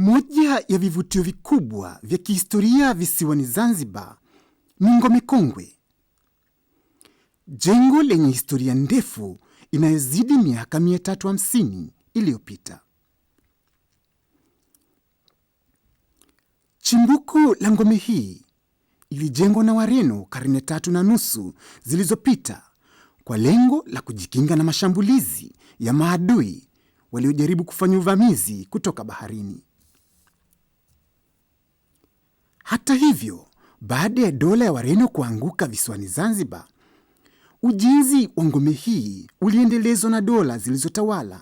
Moja ya vivutio vikubwa vya kihistoria visiwani Zanzibar ni Ngome Kongwe, jengo lenye historia ndefu inayozidi miaka 350 iliyopita. Chimbuko la ngome hii ilijengwa na Wareno karne 3.5 zilizopita kwa lengo la kujikinga na mashambulizi ya maadui waliojaribu kufanya uvamizi kutoka baharini. Hata hivyo, baada ya dola ya Wareno kuanguka visiwani Zanzibar, ujenzi wa ngome hii uliendelezwa na dola zilizotawala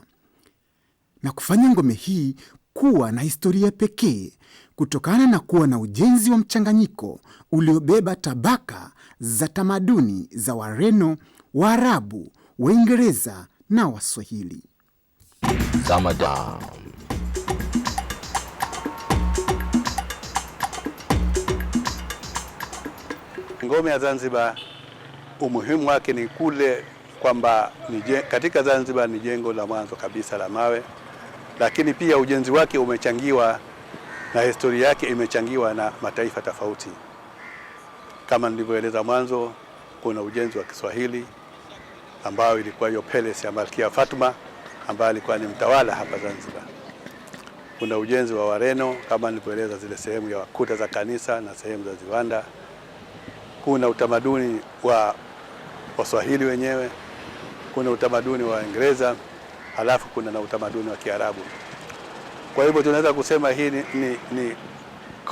na kufanya ngome hii kuwa na historia pekee kutokana na kuwa na ujenzi wa mchanganyiko uliobeba tabaka za tamaduni za Wareno, Waarabu, Waingereza na Waswahili. Ramadan. Ngome ya Zanzibar umuhimu wake ni kule kwamba katika Zanzibar ni jengo la mwanzo kabisa la mawe, lakini pia ujenzi wake umechangiwa na historia yake imechangiwa na mataifa tofauti. Kama nilivyoeleza mwanzo, kuna ujenzi wa Kiswahili ambao ilikuwa hiyo palace ya Malkia Fatuma ambaye alikuwa ni mtawala hapa Zanzibar. Kuna ujenzi wa Wareno kama nilivyoeleza, zile sehemu ya kuta za kanisa na sehemu za viwanda. Kuna utamaduni wa Waswahili wenyewe, kuna utamaduni wa Waingereza, halafu kuna na utamaduni wa Kiarabu. Kwa hivyo tunaweza kusema hii ni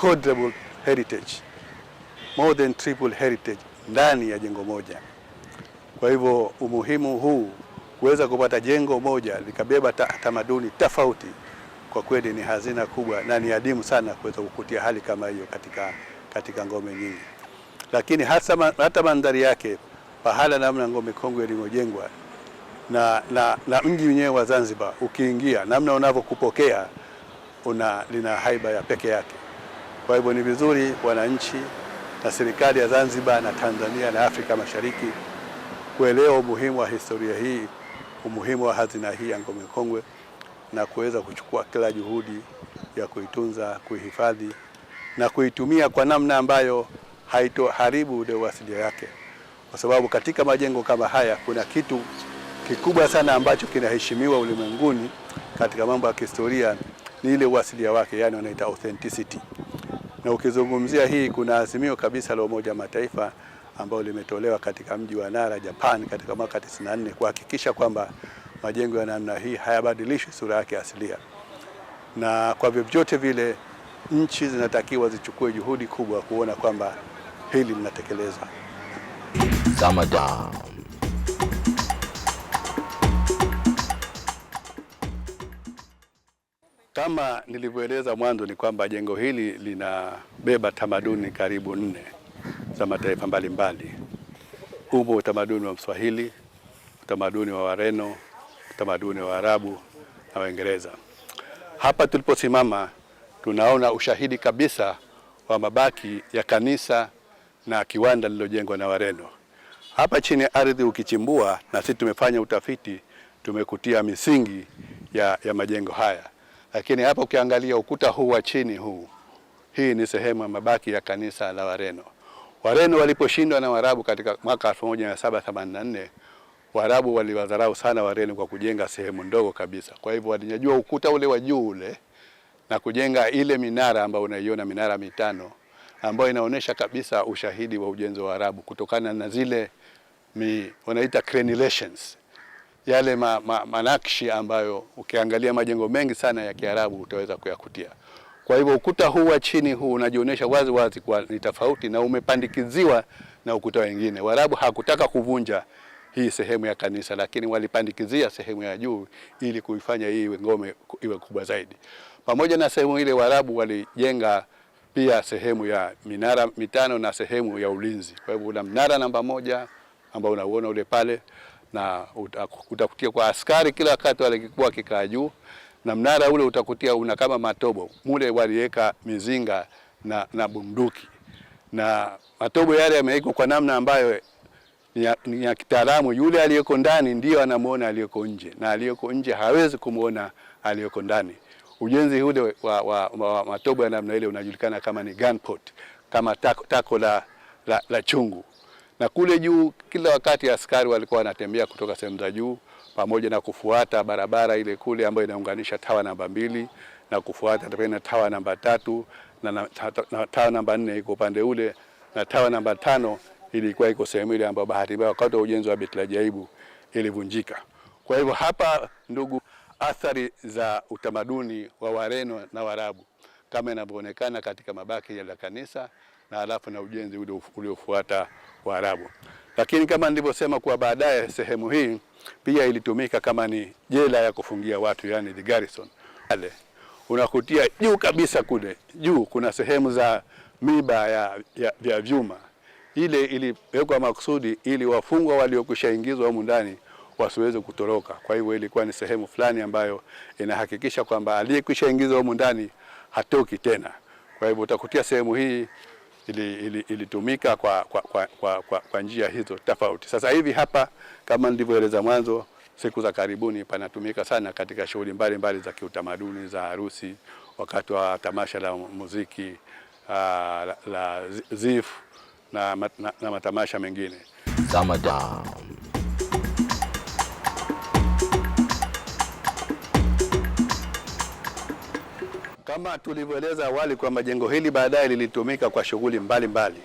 quadruple heritage, more than triple heritage ndani ya jengo moja. Kwa hivyo umuhimu huu kuweza kupata jengo moja likabeba tamaduni tofauti, kwa kweli ni hazina kubwa na ni adimu sana kuweza kukutia hali kama hiyo katika ngome nyingi. Lakini hata mandhari yake, pahala namna Ngome Kongwe ilimojengwa na mji wenyewe wa Zanzibar, ukiingia namna unavyokupokea lina haiba ya peke yake. Kwa hivyo ni vizuri wananchi na serikali ya Zanzibar na Tanzania na Afrika Mashariki kuelewa umuhimu wa historia hii, umuhimu wa hazina hii ya Ngome Kongwe, na kuweza kuchukua kila juhudi ya kuitunza, kuihifadhi na kuitumia kwa namna ambayo haitoharibu ule uasilia yake, kwa sababu katika majengo kama haya kuna kitu kikubwa sana ambacho kinaheshimiwa ulimwenguni katika mambo ya kihistoria, ni ile uasilia wake, yani wanaita authenticity. Na ukizungumzia hii, kuna azimio kabisa la Umoja wa Mataifa ambao limetolewa katika mji wa Nara, Japan katika mwaka 94 kuhakikisha kwamba majengo ya namna hii hayabadilishwi sura yake asilia. Na kwa vyovyote vile nchi zinatakiwa zichukue juhudi kubwa kuona kwamba hili linatekelezwa. Ramadan. Kama nilivyoeleza mwanzo ni kwamba jengo hili linabeba tamaduni karibu 4 za mataifa mbalimbali. Umo utamaduni wa Mswahili, utamaduni wa Wareno, utamaduni wa Arabu na Waingereza. Hapa tuliposimama tunaona ushahidi kabisa wa mabaki ya kanisa na kiwanda lililojengwa na Wareno. Hapa chini ya ardhi ukichimbua, na sisi tumefanya utafiti, tumekutia misingi ya majengo haya. Lakini hapa ukiangalia ukuta huu wa chini hii ni sehemu ya mabaki ya kanisa la Wareno. Wareno waliposhindwa na Waarabu katika mwaka 1784, Waarabu waliwadharau sana Wareno kwa kujenga sehemu ndogo kabisa. Kwa hivyo walinyanyua ukuta ule wa juu ule na kujenga ile minara ambayo unaiona, minara 5 ambayo inaonesha kabisa ushahidi wa ujenzi wa Waarabu kutokana na zile wanaita crenellations, yale manakshi ambayo ukiangalia majengo mengi sana ya Kiarabu utaweza kuyakutia. Kwa hivyo ukuta huu wa chini unajionyesha wazi wazi kwa ni tofauti na umepandikiziwa na ukuta wengine. Waarabu hakutaka kuvunja hii sehemu ya kanisa, lakini walipandikizia sehemu ya juu ili kuifanya hii ngome iwe kubwa zaidi. Pamoja na sehemu ile, Waarabu walijenga pia sehemu ya minara 5 na sehemu ya ulinzi. Kwa hivyo una mnara namba 1 ambao unauona ule pale, na utakutia kwa askari kila wakati walikuwa kikaa juu, na mnara ule utakutia una kama matobo. Mule waliweka mizinga na bunduki, na matobo yale yamewekwa kwa namna ambayo ni ya kitaalamu. Yule aliyeko ndani ndio anamuona aliyeko nje, na aliyeko nje hawezi kumuona aliyeko ndani. Ujenzi ule wa matobo ya namna ile unajulikana kama ni gun port, kama tako la chungu. Na kule juu kila wakati askari walikuwa wanatembea kutoka sehemu za juu, pamoja na kufuata barabara ile kule ambayo inaunganisha tawa namba 2 na kufuata tena tawa namba 3 na tawa namba 4 iko upande ule, na tawa namba 5 ilikuwa iko sehemu ile ambayo bahati mbaya wakati wa ujenzi wa Beit el Ajaibu ilivunjika. Kwa hivyo hapa, ndugu, athari za utamaduni wa Wareno na Waarabu kama inavyoonekana katika mabaki ya kanisa na halafu na ujenzi uliofuata Waarabu. Lakini kama nilivyosema, kwa baadaye sehemu hii pia ilitumika kama ni jela ya kufungia watu, yani the garrison. Unakutia juu kabisa kule juu kuna sehemu za miba ya vyuma. Ile iliwekwa makusudi ili wafungwa waliokushaingizwa humu ndani wasiweze kutoroka. Kwa hivyo ilikuwa ni sehemu fulani ambayo inahakikisha kwamba aliyekwishaingizwa humu ndani hatoki tena. Kwa hivyo utakutia sehemu hii ilitumika kwa njia hizo tofauti. Sasa hivi hapa, kama nilivyoeleza mwanzo, siku za karibuni panatumika sana katika shughuli mbalimbali za kiutamaduni, za harusi, wakati wa tamasha la muziki la ZIF na matamasha mengine. Ramadan. Kama tulivyoeleza awali kwamba jengo hili baadaye lilitumika kwa shughuli mbalimbali.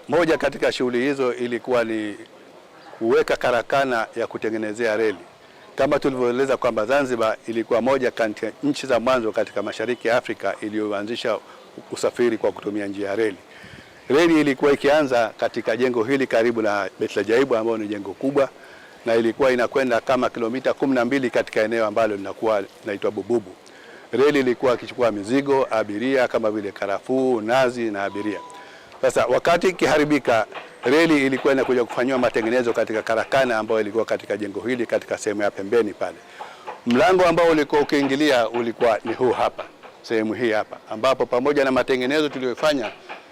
Moja katika shughuli hizo ilikuwa ni kuweka karakana ya kutengenezea reli. Kama tulivyoeleza kwamba Zanzibar ilikuwa moja kati ya nchi za mwanzo katika Mashariki ya Afrika iliyoanzisha usafiri kwa kutumia njia ya reli. Reli ilikuwa ikianza katika jengo hili karibu na Beit el Ajaibu, ambao ni jengo kubwa, na ilikuwa inakwenda kama kilomita 12 katika eneo ambalo linakuwa linaitwa Bububu. Reli ilikuwa ikichukua mizigo, abiria kama vile karafuu, nazi na abiria. Sasa wakati ikiharibika, reli ilikuwa inakuja kufanywa matengenezo katika karakana ambayo ilikuwa katika jengo hili katika sehemu ya pembeni pale. Mlango ambao ulikuwa ukiingilia ulikuwa ni huu hapa, sehemu hii hapa, ambapo pamoja na matengenezo tuliyofanya,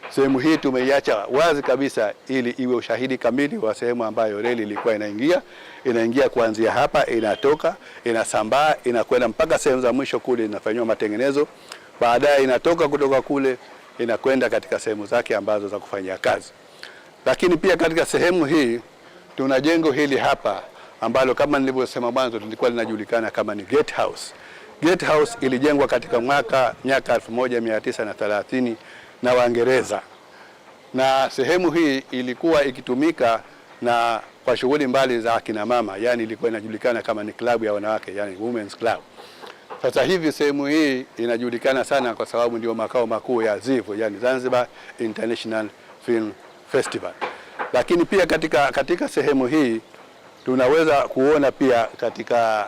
sehemu hii tumeiacha wazi kabisa ili iwe ushahidi kamili wa sehemu ambayo reli ilikuwa inaingia kuanzia hapa, inatoka, inasambaa, inakwenda mpaka sehemu za mwisho kule inafanywa matengenezo. Baadaye inatoka kutoka kule inakwenda katika sehemu zake ambazo za kufanyia kazi. Lakini pia katika sehemu hii tuna jengo hili hapa ambalo kama nilivyosema mwanzo lilikuwa linajulikana kama ni Gate House. Gate House ilijengwa katika miaka 1930 na Waingereza, na sehemu hii ilikuwa ikitumika na kwa shughuli mbali za akina mama, yani ilikuwa inajulikana kama ni klabu ya wanawake, yani women's club. Sasa hivi sehemu hii inajulikana sana kwa sababu ndio makao makuu ya ZIF, yani Zanzibar International Film Festival. Lakini pia katika sehemu hii tunaweza kuona pia katika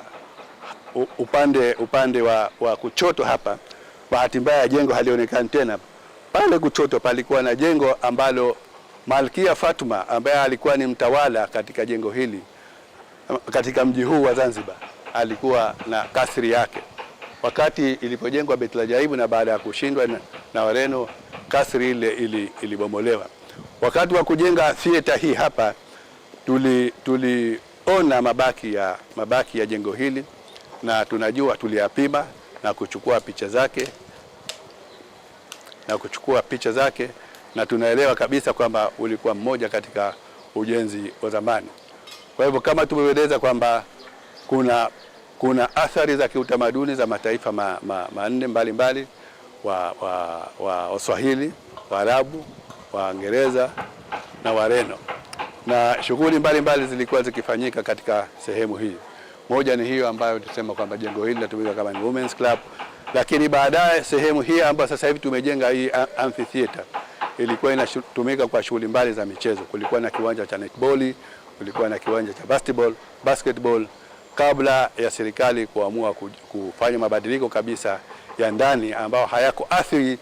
upande wa kuchoto hapa, bahati mbaya jengo halionekani tena. Pale kuchoto palikuwa na jengo ambalo Malkia Fatuma ambaye alikuwa ni mtawala katika jengo hili katika mji huu wa Zanzibar, alikuwa na kasri yake. Wakati ilipojengwa Beit el Ajaibu na baada ya kushindwa na Wareno, kasri ile ilibomolewa. Wakati wa kujenga theater hii hapa tuliona mabaki ya jengo hili, na tunajua tuliyapima na kuchukua picha zake na tunaelewa kabisa kwamba ulikuwa mmoja katika ujenzi wa zamani. Kwa hivyo kama tumeeleza kwamba kuna athari za kiutamaduni za mataifa manne mbalimbali, wa Waswahili, Waarabu, Waingereza na Wareno, na shughuli mbalimbali zilikuwa zikifanyika katika sehemu hii. Moja ni hiyo ambayo tusema kwamba jengo hili linatumika kama ni women's club, lakini baadaye sehemu hii ambayo sasa hivi tumejenga hii amphitheater ilikuwa inatumika kwa shughuli mbali za michezo. Kulikuwa na kiwanja cha netball, kulikuwa na kiwanja cha basketball, kabla ya serikali kuamua kufanya mabadiliko kabisa ya ndani ambao hayakuathiri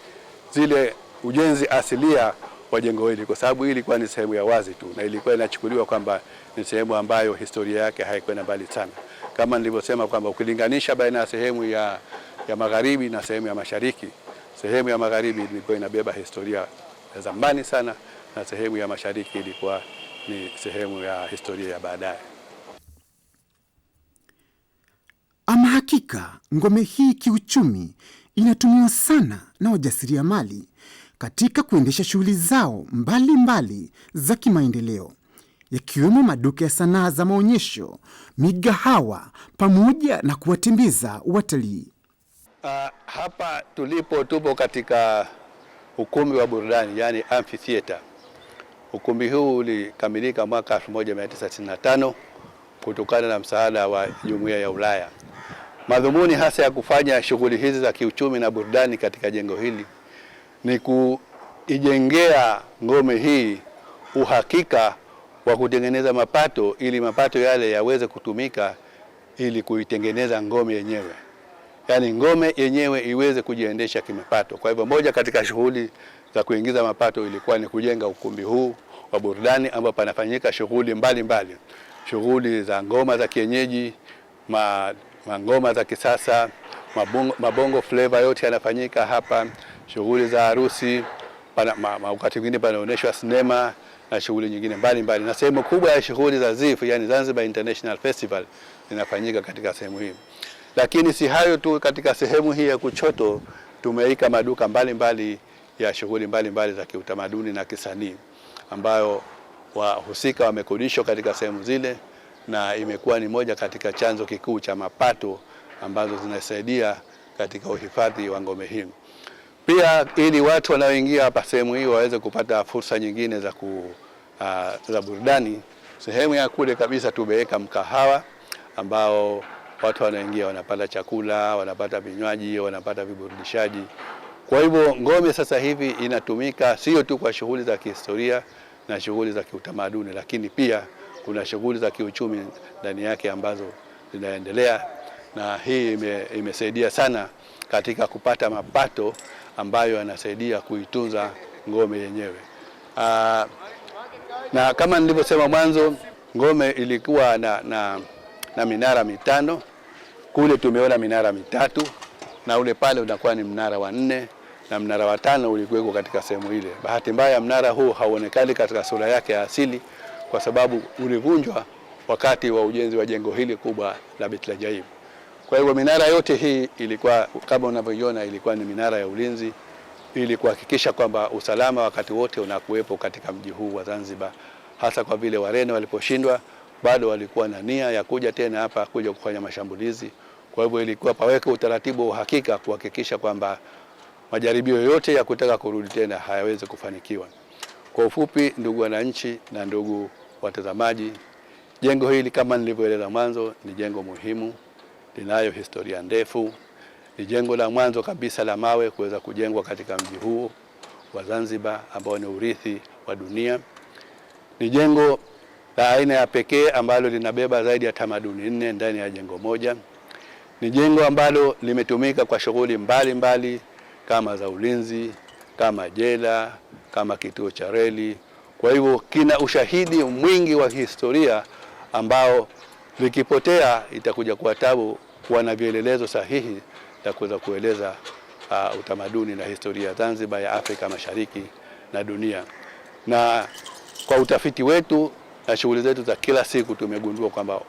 zile ujenzi asilia wa jengo hili, kwa sababu hii ilikuwa ni sehemu ya wazi tu na ilikuwa inachukuliwa kwamba ni sehemu ambayo historia yake haikwenda mbali sana. Kama nilivyosema kwamba ukilinganisha baina ya sehemu ya magharibi na sehemu ya mashariki, sehemu ya magharibi ilikuwa inabeba historia ya zamani sana na sehemu ya mashariki ilikuwa ni sehemu ya historia ya baadaye. Ama Hakika ngome hii kiuchumi inatumiwa sana na wajasiriamali katika kuendesha shughuli zao mbalimbali za kimaendeleo, yakiwemo maduka ya sanaa za maonyesho, migahawa pamoja na kuwatembeza watalii. Hapa tupo katika ukumbi wa burudani, yani amphitheater. Ukumbi huu ulikamilika mwaka 1995 kutokana na msaada wa Jumuiya ya Ulaya. Madhumuni hasa ya kufanya shughuli hizi za kiuchumi na burudani katika jengo hili ni kuijengea ngome hii uhakika wa kutengeneza mapato, ili mapato yale yaweze kutumika ili kuitengeneza ngome yenyewe. Yaani ngome yenyewe iweze kujiendesha kimapato. Kwa hivyo moja katika shughuli za kuingiza mapato ilikuwa ni kujenga ukumbi huu wa burudani ambapo panafanyika shughuli mbalimbali. Shughuli za ngoma za kienyeji, ngoma za kisasa, mabongo flavor yote yanafanyika hapa, shughuli za harusi, wakati mwingine panaonyeshwa sinema na shughuli nyingine mbalimbali. Na sehemu kubwa ya shughuli za ZIF, yani Zanzibar International Festival, inafanyika katika sehemu hii. Lakini si hayo tu, katika sehemu hii ya kushoto tumeika maduka mbalimbali ya shughuli mbalimbali za kiutamaduni na kisanii, ambayo wahusika wamekodishwa katika sehemu zile, na imekuwa ni moja katika chanzo kikuu cha mapato ambazo zinasaidia katika uhifadhi wa ngome hii. Pia ili watu wanaoingia hapa sehemu hii waweze kupata fursa nyingine za burudani, sehemu ya kule kabisa tumeweka mkahawa ambao watu wanaingia wanapata chakula, wanapata vinywaji, wanapata viburudishaji. Kwa hivyo ngome sasa hivi inatumika sio tu kwa shughuli za kihistoria na shughuli za kiutamaduni, lakini pia kuna shughuli za kiuchumi ndani yake ambazo zinaendelea, na hii imesaidia sana katika kupata mapato ambayo yanasaidia kuitunza ngome yenyewe. Na kama nilivyosema mwanzo, ngome ilikuwa na minara mitano. Kule tumeona minara mitatu, na ule pale unakuwa ni mnara wa 4, na mnara wa 5 ulikuweko katika sehemu ile. Bahati mbaya mnara huu hauonekani katika sura yake ya asili kwa sababu ulivunjwa wakati wa ujenzi wa jengo hili kubwa la Beit Lajaib. Kwa hivyo minara yote hii ilikuwa kama unavyoiona, ilikuwa ni minara ya ulinzi ili kuhakikisha kwamba usalama wakati wote unakuwepo katika mji huu wa Zanzibar, hasa kwa vile Wareno waliposhindwa bado walikuwa na nia ya kuja tena hapa kuja kufanya mashambulizi. Kwa hivyo ilikuwa paweke utaratibu wa hakika kuhakikisha kwamba majaribio yote ya kutaka kurudi tena hayawezi kufanikiwa. Kwa ufupi, ndugu wananchi na ndugu watazamaji, jengo hili kama nilivyoeleza mwanzo ni jengo muhimu, linayo historia ndefu. Ni jengo la mwanzo kabisa la mawe kuweza kujengwa katika mji huu wa Zanzibar ambao ni urithi wa dunia. Ni jengo la aina ya pekee ambalo linabeba zaidi ya tamaduni 4 ndani ya jengo moja. Ni jengo ambalo limetumika kwa shughuli mbalimbali kama za ulinzi, kama jela, kama kituo cha reli. Kwa hivyo kina ushahidi mwingi wa historia ambao likipotea itakuja kuwa tabu kuwa na vielelezo sahihi za kuweza kueleza utamaduni na historia ya Zanzibar, ya Afrika Mashariki na dunia. Na kwa utafiti wetu na shughuli zetu za kila siku tumegundua kwamba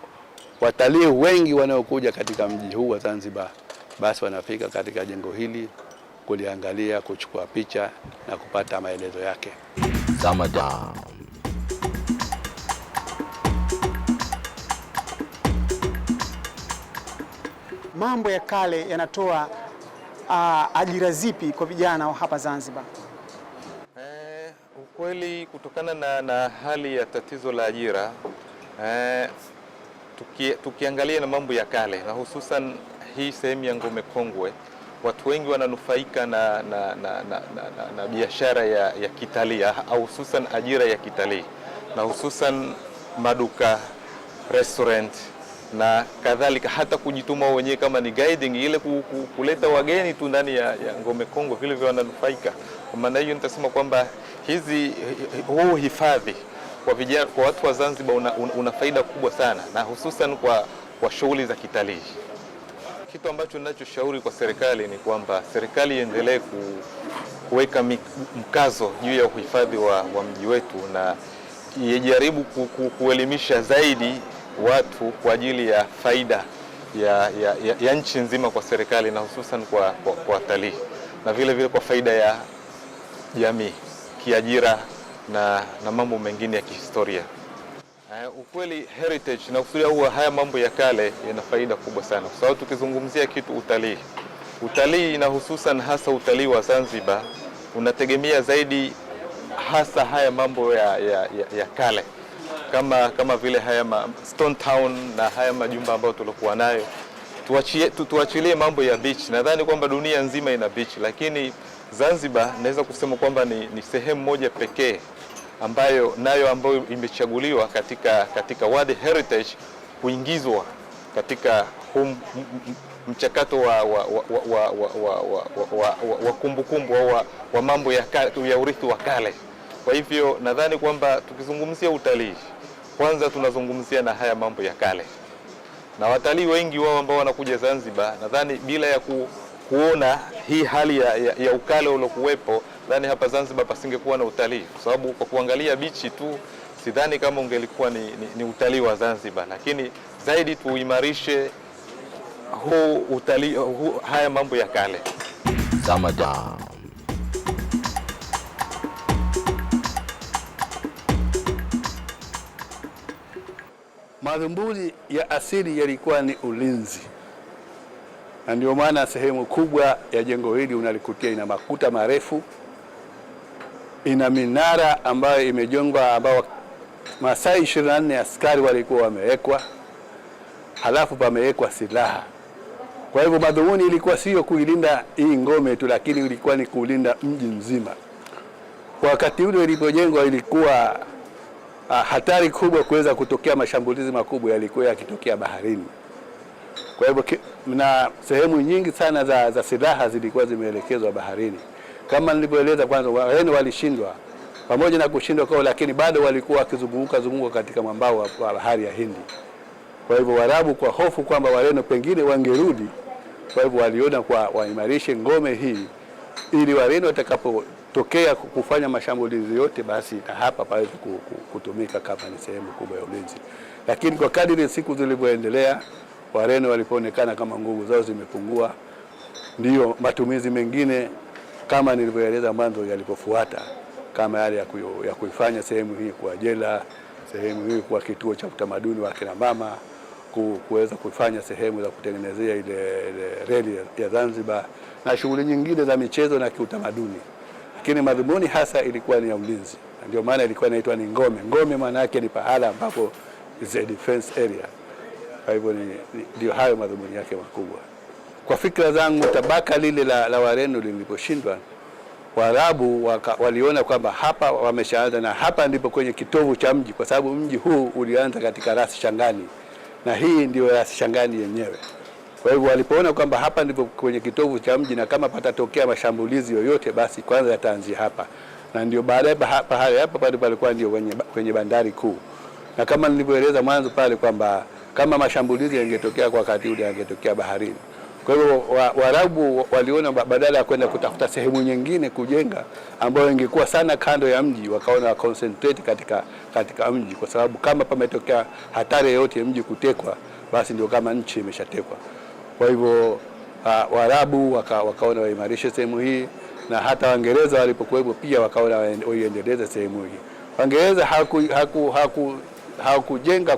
watalii wengi wanaokuja katika mji huu wa Zanzibar basi wanafika katika jengo hili kuliangalia, kuchukua picha na kupata maelezo yake. Ramadan. Mambo ya kale yanatoa ajira zipi kwa vijana wa hapa Zanzibar? Ukweli kutokana na hali ya tatizo la ajira, tukiangalia na mambo ya kale na hususan hii sehemu ya Ngome Kongwe, watu wengi wananufaika na biashara ya kitalii au hususan ajira ya kitalii, na hususan maduka, restaurant na kadhalika, hata kujituma wenyewe kama ni guiding, ile kuleta wageni tu ndani ya Ngome Kongwe vile vile wananufaika. Kwa maana hiyo nitasema kwamba huu hifadhi kwa vijana, kwa watu wa Zanzibar una faida kubwa sana, na hususan kwa shughuli za kitalii. Kitu ambacho ninachoshauri kwa serikali ni kwamba serikali iendelee kuweka mkazo juu ya uhifadhi wa mji wetu, na ijaribu kuelimisha zaidi watu kwa ajili ya faida ya nchi nzima kwa serikali na hususan kwa watalii, na vile vile kwa faida ya jamii, kiajira na mambo mengine ya kihistoria. Ukweli heritage na kusudia huwa haya mambo ya kale yana faida kubwa sana, kwa sababu tukizungumzia kitu utalii na hususan hasa utalii wa Zanzibar unategemea zaidi hasa haya mambo ya kale kama vile haya Stone Town na haya majumba ambayo tulikuwa nayo. Tuachilie mambo ya beach. Nadhani kwamba dunia nzima ina beach, lakini Zanzibar naweza kusema kwamba ni sehemu moja pekee ambayo imechaguliwa katika World Heritage kuingizwa katika mchakato wa kumbukumbu wa mambo ya urithi wa kale. Kwa hivyo nadhani kwamba tukizungumzia utalii, kwanza tunazungumzia na haya mambo ya kale, na watalii wengi wao ambao wanakuja Zanzibar, nadhani bila ya kuona hii hali ya ukale uliokuwepo, nadhani hapa Zanzibar pasingekuwa na utalii, kwa sababu kwa kuangalia bichi tu sidhani kama ungelikuwa ni utalii wa Zanzibar. Lakini zaidi tuimarishe utalii haya mambo ya kale. Ramadan. Madhumuni ya asili yalikuwa ni ulinzi, na ndio maana sehemu kubwa ya jengo hili unalikutia ina makuta marefu, ina minara ambayo imejengwa, ambao masaa 24 askari walikuwa wamewekwa, halafu pamewekwa silaha. Kwa hivyo madhumuni ilikuwa sio kuilinda hii ngome tu, lakini ilikuwa ni kulinda mji mzima. Kwa wakati ule ilipojengwa ilikuwa hatari kubwa kuweza kutokea mashambulizi makubwa yalikuwa yakitokea baharini. Kwa hivyo na sehemu nyingi sana za silaha zilikuwa zimeelekezwa baharini. Kama nilivyoeleza kwanza, Wareno walishindwa, pamoja na kushindwa kwao, lakini bado walikuwa wakizunguka katika mwambao wa bahari ya Hindi. Kwa hivyo Waarabu, kwa hofu kwamba Wareno pengine wangerudi, kwa hivyo waliona kwa waimarishe ngome hii ili Wareno watakapotokea kufanya mashambulizi yote, basi na hapa paweze kutumika kama ni sehemu kubwa ya ulinzi. Lakini kwa kadiri siku zilivyoendelea, Wareno walipoonekana kama nguvu zao zimepungua, ndiyo matumizi mengine kama nilivyoeleza mwanzo yalipofuata, kama yale ya kuifanya sehemu hii kuwa jela, sehemu hii kuwa kituo cha utamaduni wa kina mama, kuweza kufanya sehemu za kutengenezea ile reli ya Zanzibar na shughuli nyingine za michezo na kiutamaduni. Lakini madhumuni hasa ilikuwa ni ya ulinzi. Ndio maana ilikuwa inaitwa ni ngome. Ngome maana yake ni pahala ambapo is a defense area. Kwa hivyo ndio hayo madhumuni yake makubwa. Kwa fikra zangu, tabaka lile la Wareno liliposhindwa, Waarabu waliona kwamba hapa wameshaanza, na hapa ndipo kwenye kitovu cha mji, kwa sababu mji huu ulianza katika Ras Shangani na hii ndio Ras Shangani yenyewe. Kwa hivyo walipoona kwamba hapa ndipo kwenye kitovu cha mji, na kama patatokea mashambulizi yoyote basi kwanza yataanzia hapa, na ndio baadaye hapa pale palikuwa ndio kwenye bandari kuu. Na kama nilivyoeleza mwanzo pale kwamba kama mashambulizi yangetokea kwa wakati ule yangetokea baharini. Kwa hivyo Waarabu waliona badala ya kwenda kutafuta sehemu nyingine kujenga ambayo ingekuwa sana kando ya mji, wakaona wa concentrate katika mji, kwa sababu kama pametokea hatari yoyote ya mji kutekwa, basi ndio kama nchi imeshatekwa. Kwa hivyo Waarabu wakaona waimarishe sehemu hii, na hata Waingereza walipokuwepo pia wakaona waiendeleze sehemu hii. Waingereza hawakujenga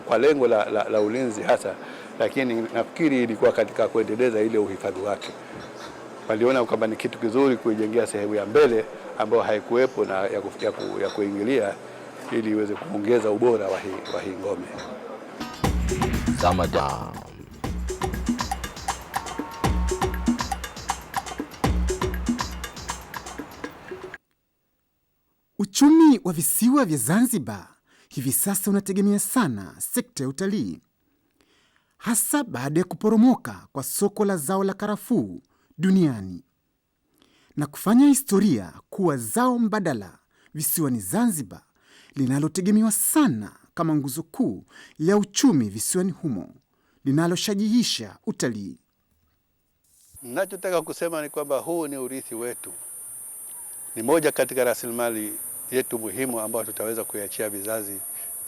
kwa lengo la ulinzi hasa, lakini nafikiri ilikuwa katika kuendeleza ile uhifadhi wake. Waliona kwamba ni kitu kizuri kuijengea sehemu ya mbele ambayo haikuwepo na ya kuingilia, ili iweze kuongeza ubora wa hii ngome. Ramadan. Uchumi wa visiwa vya Zanzibar hivi sasa unategemea sana sekta ya utalii, hasa baada ya kuporomoka kwa soko la zao la karafuu duniani na kufanya historia kuwa zao mbadala visiwani Zanzibar, linalotegemewa sana kama nguzo kuu ya uchumi visiwani humo, linaloshajihisha utalii. Ninachotaka kusema ni kwamba huu ni urithi wetu, ni moja katika rasilimali yetu muhimu ambayo tutaweza kuiachia vizazi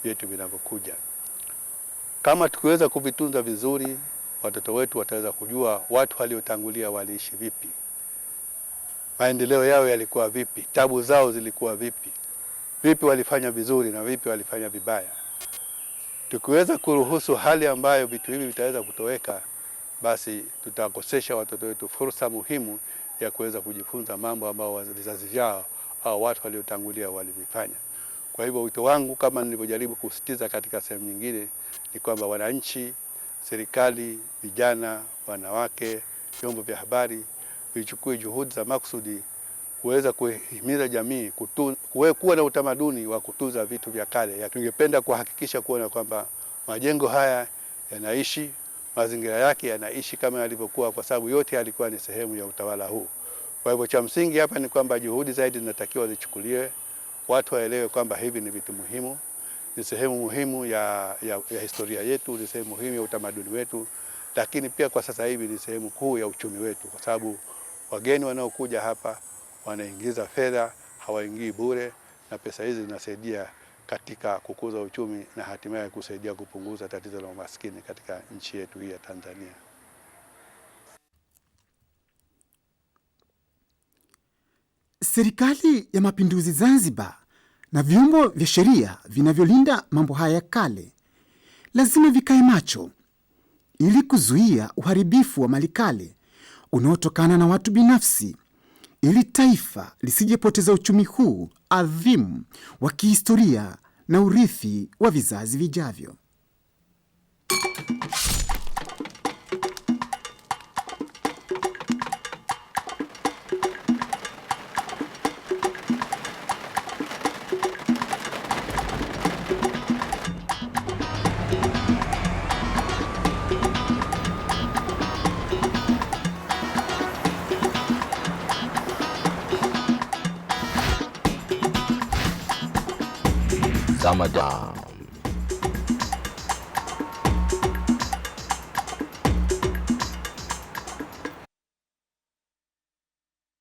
vyetu vinavyokuja. Kama tukiweza kuvitunza vizuri watoto wetu wataweza kujua watu waliotangulia waliishi vipi, maendeleo yao yalikuwa vipi, tabu zao zilikuwa vipi, vipi walifanya vizuri na vipi walifanya vibaya. Tukiweza kuruhusu hali ambayo vitu hivi vitaweza kutoweka, basi tutakosesha watoto wetu fursa muhimu ya kuweza kujifunza mambo ambayo vizazi vyao au watu waliotangulia walivifanya. Kwa hivyo wito wangu, kama nilivyojaribu kusisitiza katika sehemu nyingine, ni kwamba wananchi, serikali, vijana, wanawake, vyombo vya habari vichukue juhudi za makusudi kuweza kuhimiza jamii kuwa na utamaduni wa kutunza vitu vya kale. Tungependa kuhakikisha kuona kwamba majengo haya yanaishi, mazingira yake yanaishi kama yalivyokuwa, kwa sababu yote yalikuwa ni sehemu ya utawala huu. Kwa hivyo cha msingi hapa ni kwamba juhudi zaidi zinatakiwa zichukuliwe, watu waelewe kwamba hivi ni vitu muhimu, ni sehemu muhimu ya historia yetu, ni sehemu muhimu ya utamaduni wetu, lakini pia kwa sasa hivi ni sehemu kuu ya uchumi wetu, kwa sababu wageni wanaokuja hapa wanaingiza fedha, hawaingii bure, na pesa hizi zinasaidia katika kukuza uchumi na hatimaye kusaidia kupunguza tatizo la umaskini katika nchi yetu hii ya Tanzania. Serikali ya Mapinduzi Zanzibar na vyombo vya sheria vinavyolinda mambo haya ya kale lazima vikae macho ili kuzuia uharibifu wa mali kale unaotokana na watu binafsi, ili taifa lisijepoteza uchumi huu adhimu wa kihistoria na urithi wa vizazi vijavyo. Zama Jam.